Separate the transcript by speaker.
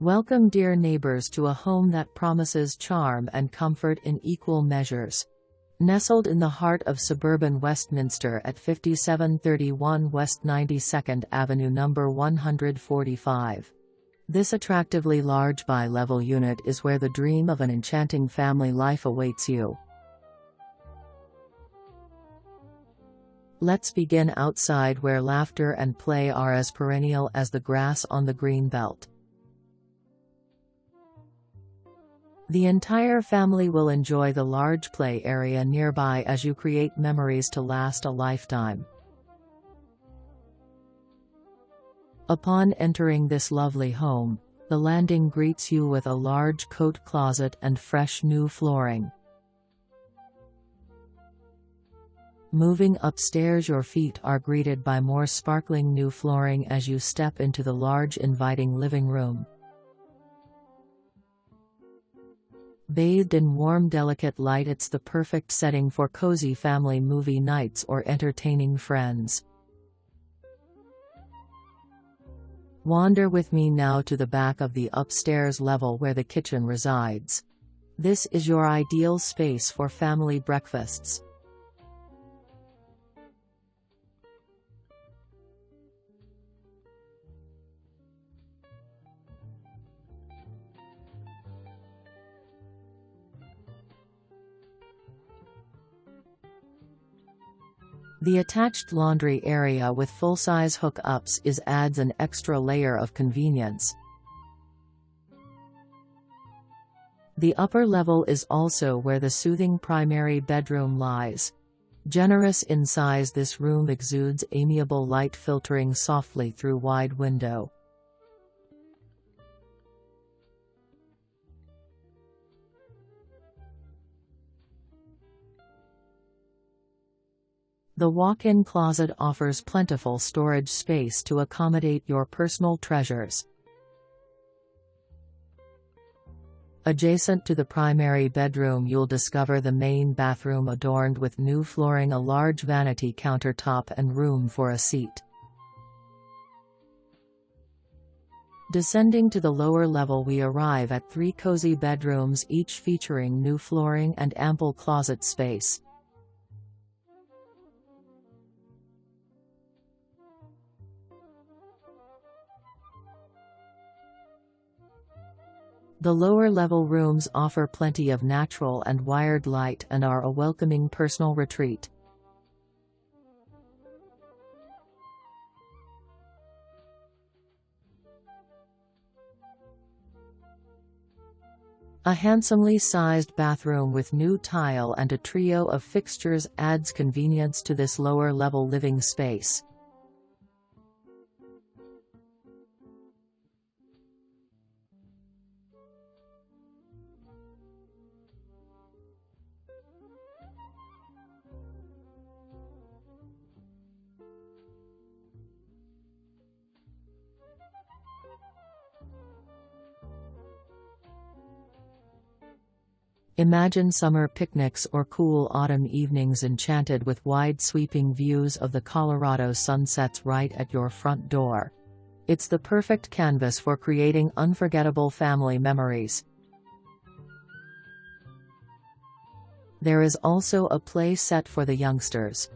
Speaker 1: Welcome, dear neighbors, to a home that promises charm and comfort in equal measures. Nestled in the heart of suburban Westminster at 5731 West 92nd Avenue No. 145. This attractively large bi-level unit is where the dream of an enchanting family life awaits you. Let's begin outside, where laughter and play are as perennial as the grass on the green belt. The entire family will enjoy the large play area nearby as you create memories to last a lifetime. Upon entering this lovely home, the landing greets you with a large coat closet and fresh new flooring. Moving upstairs, your feet are greeted by more sparkling new flooring as you step into the large, inviting living room. Bathed in warm, delicate light, it's the perfect setting for cozy family movie nights or entertaining friends. Wander with me now to the back of the upstairs level where the kitchen resides. This is your ideal space for family breakfasts. The attached laundry area with full-size hookups adds an extra layer of convenience. The upper level is also where the soothing primary bedroom lies. Generous in size, this room exudes amiable light filtering softly through wide window. The walk-in closet offers plentiful storage space to accommodate your personal treasures. Adjacent to the primary bedroom, you'll discover the main bathroom adorned with new flooring, a large vanity countertop, and room for a seat. Descending to the lower level, we arrive at 3 cozy bedrooms, each featuring new flooring and ample closet space. The lower-level rooms offer plenty of natural and wired light and are a welcoming personal retreat. A handsomely sized bathroom with new tile and a trio of fixtures adds convenience to this lower-level living space. Imagine summer picnics or cool autumn evenings enchanted with wide sweeping views of the Colorado sunsets right at your front door. It's the perfect canvas for creating unforgettable family memories. There is also a play set for the youngsters.